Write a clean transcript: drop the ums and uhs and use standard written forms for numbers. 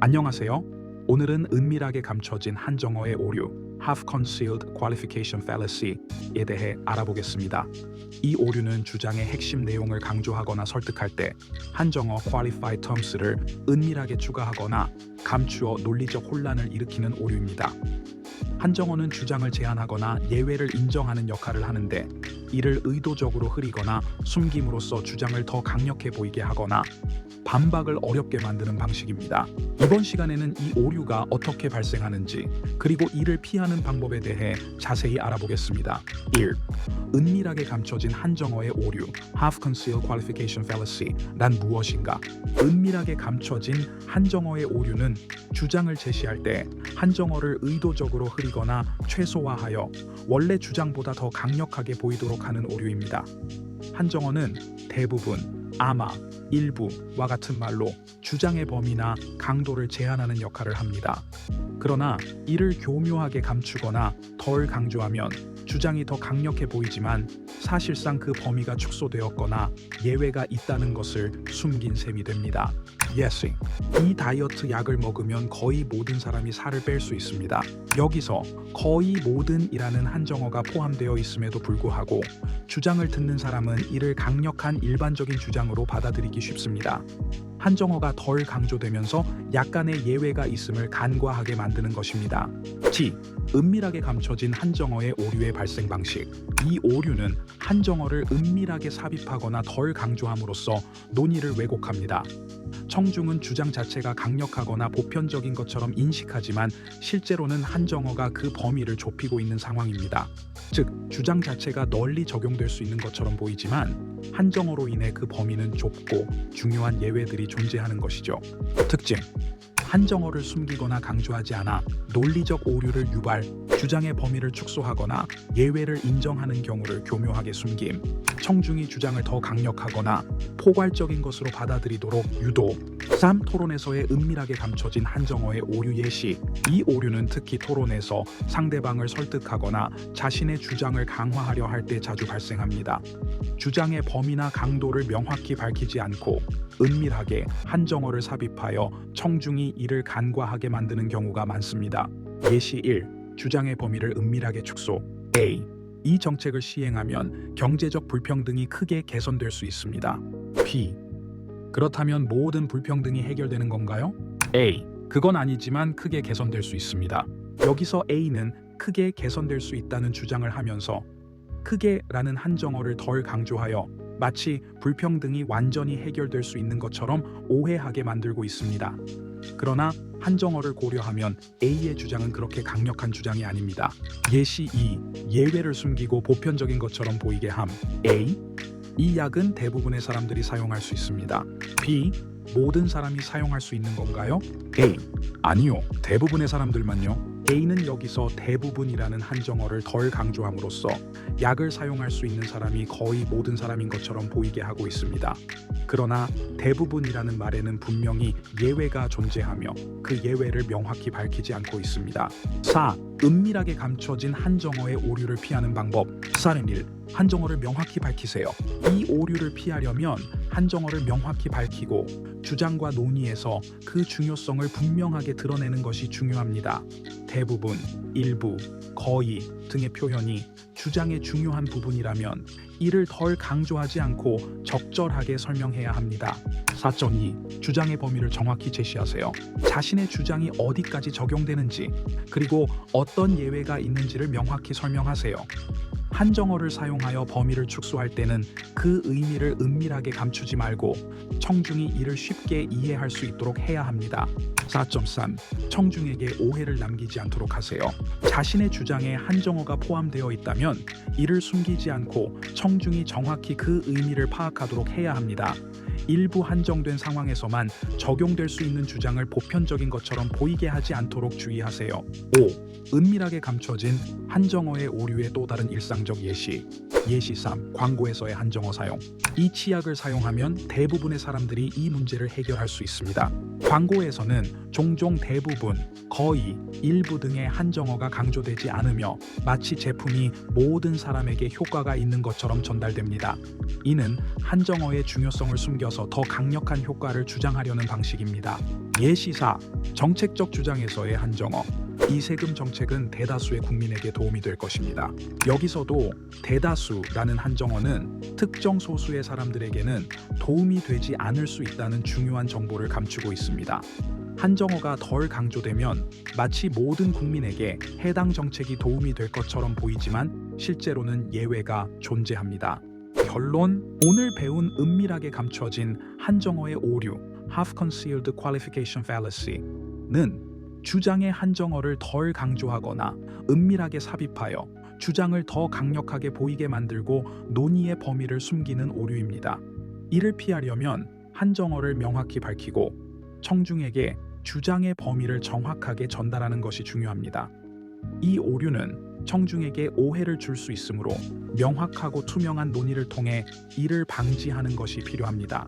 안녕하세요. 오늘은 은밀하게 감춰진 한정어의 오류, Half Concealed Qualification Fallacy에 대해 알아보겠습니다. 이 오류는 주장의 핵심 내용을 강조하거나 설득할 때 한정어 Qualified Terms를 은밀하게 추가하거나 감추어 논리적 혼란을 일으키는 오류입니다. 한정어는 주장을 제한하거나 예외를 인정하는 역할을 하는데 이를 의도적으로 흐리거나 숨김으로써 주장을 더 강력해 보이게 하거나 반박을 어렵게 만드는 방식입니다. 이번 시간에는 이 오류가 어떻게 발생하는지 그리고 이를 피하는 방법에 대해 자세히 알아보겠습니다. 1. 은밀하게 감춰진 한정어의 오류 Half Concealed Qualification Fallacy란 무엇인가? 은밀하게 감춰진 한정어의 오류는 주장을 제시할 때 한정어를 의도적으로 흐리거나 최소화하여 원래 주장보다 더 강력하게 보이도록 하는 오류입니다. 한정어는 대부분, 아마, 일부와 같은 말로 주장의 범위나 강도를 제한하는 역할을 합니다. 그러나 이를 교묘하게 감추거나 덜 강조하면 주장이 더 강력해 보이지만 사실상 그 범위가 축소되었거나 예외가 있다는 것을 숨긴 셈이 됩니다. 예시, 이 다이어트 약을 먹으면 거의 모든 사람이 살을 뺄 수 있습니다. 여기서 거의 모든이라는 한정어가 포함되어 있음에도 불구하고 주장을 듣는 사람은 이를 강력한 일반적인 주장으로 받아들이기 쉽습니다. 한정어가 덜 강조되면서 약간의 예외가 있음을 간과하게 만드는 것입니다. T. 은밀하게 감춰진 한정어의 오류의 발생 방식. 이 오류는 한정어를 은밀하게 삽입하거나 덜 강조함으로써 논의를 왜곡합니다. 청중은 주장 자체가 강력하거나 보편적인 것처럼 인식하지만 실제로는 한정어가 그 범위를 좁히고 있는 상황입니다. 즉, 주장 자체가 널리 적용될 수 있는 것처럼 보이지만 한정어로 인해 그 범위는 좁고 중요한 예외들이 존재하는 것이죠. 특징: 한정어를 숨기거나 강조하지 않아 논리적 오류를 유발, 주장의 범위를 축소하거나 예외를 인정하는 경우를 교묘하게 숨김, 청중이 주장을 더 강력하거나 포괄적인 것으로 받아들이도록 유도. 3. 토론에서의 은밀하게 감춰진 한정어의 오류 예시. 이 오류는 특히 토론에서 상대방을 설득하거나 자신의 주장을 강화하려 할 때 자주 발생합니다. 주장의 범위나 강도를 명확히 밝히지 않고 은밀하게 한정어를 삽입하여 청중이 이를 간과하게 만드는 경우가 많습니다. 예시 1. 주장의 범위를 은밀하게 축소. A. 이 정책을 시행하면 경제적 불평등이 크게 개선될 수 있습니다. B. 그렇다면 모든 불평등이 해결되는 건가요? A. 그건 아니지만 크게 개선될 수 있습니다. 여기서 A는 크게 개선될 수 있다는 주장을 하면서 크게라는 한정어를 덜 강조하여 마치 불평등이 완전히 해결될 수 있는 것처럼 오해하게 만들고 있습니다. 그러나 한정어를 고려하면 A의 주장은 그렇게 강력한 주장이 아닙니다. 예시 2. 예외를 숨기고 보편적인 것처럼 보이게 함. A. 이 약은 대부분의 사람들이 사용할 수 있습니다. B. 모든 사람이 사용할 수 있는 건가요? A. 아니요, 대부분의 사람들만요. A는 여기서 대부분이라는 한정어를 덜 강조함으로써 약을 사용할 수 있는 사람이 거의 모든 사람인 것처럼 보이게 하고 있습니다. 그러나 대부분이라는 말에는 분명히 예외가 존재하며 그 예외를 명확히 밝히지 않고 있습니다. 4. 은밀하게 감춰진 한정어의 오류를 피하는 방법. 사례 1. 한정어를 명확히 밝히세요. 이 오류를 피하려면 한정어를 명확히 밝히고 주장과 논의에서 그 중요성을 분명하게 드러내는 것이 중요합니다. 대부분, 일부, 거의 등의 표현이 주장의 중요한 부분이라면 이를 덜 강조하지 않고 적절하게 설명해야 합니다. 4.2. 주장의 범위를 정확히 제시하세요. 자신의 주장이 어디까지 적용되는지 그리고 어떤 예외가 있는지를 명확히 설명하세요. 한정어를 사용하여 범위를 축소할 때는 그 의미를 은밀하게 감추지 말고 청중이 이를 쉽게 이해할 수 있도록 해야 합니다. 4.3. 청중에게 오해를 남기지 않도록 하세요. 자신의 주장에 한정어가 포함되어 있다면 이를 숨기지 않고 청중이 정확히 그 의미를 파악하도록 해야 합니다. 일부 한정된 상황에서만 적용될 수 있는 주장을 보편적인 것처럼 보이게 하지 않도록 주의하세요. 5. 은밀하게 감춰진 한정어의 오류의 또 다른 일상적 예시. 예시 3. 광고에서의 한정어 사용. 이 치약을 사용하면 대부분의 사람들이 이 문제를 해결할 수 있습니다. 광고에서는 종종 대부분, 거의, 일부 등의 한정어가 강조되지 않으며 마치 제품이 모든 사람에게 효과가 있는 것처럼 전달됩니다. 이는 한정어의 중요성을 숨겨서 더 강력한 효과를 주장하려는 방식입니다. 예시사, 정책적 주장에서의 한정어. 이 세금 정책은 대다수의 국민에게 도움이 될 것입니다. 여기서도 대다수라는 한정어는 특정 소수의 사람들에게는 도움이 되지 않을 수 있다는 중요한 정보를 감추고 있습니다. 한정어가 덜 강조되면 마치 모든 국민에게 해당 정책이 도움이 될 것처럼 보이지만 실제로는 예외가 존재합니다. 결론, 오늘 배운 은밀하게 감춰진 한정어의 오류, Half Concealed Qualification Fallacy는 주장의 한정어를 덜 강조하거나 은밀하게 삽입하여 주장을 더 강력하게 보이게 만들고 논의의 범위를 숨기는 오류입니다. 이를 피하려면 한정어를 명확히 밝히고 청중에게 주장의 범위를 정확하게 전달하는 것이 중요합니다. 이 오류는 청중에게 오해를 줄 수 있으므로 명확하고 투명한 논의를 통해 이를 방지하는 것이 필요합니다.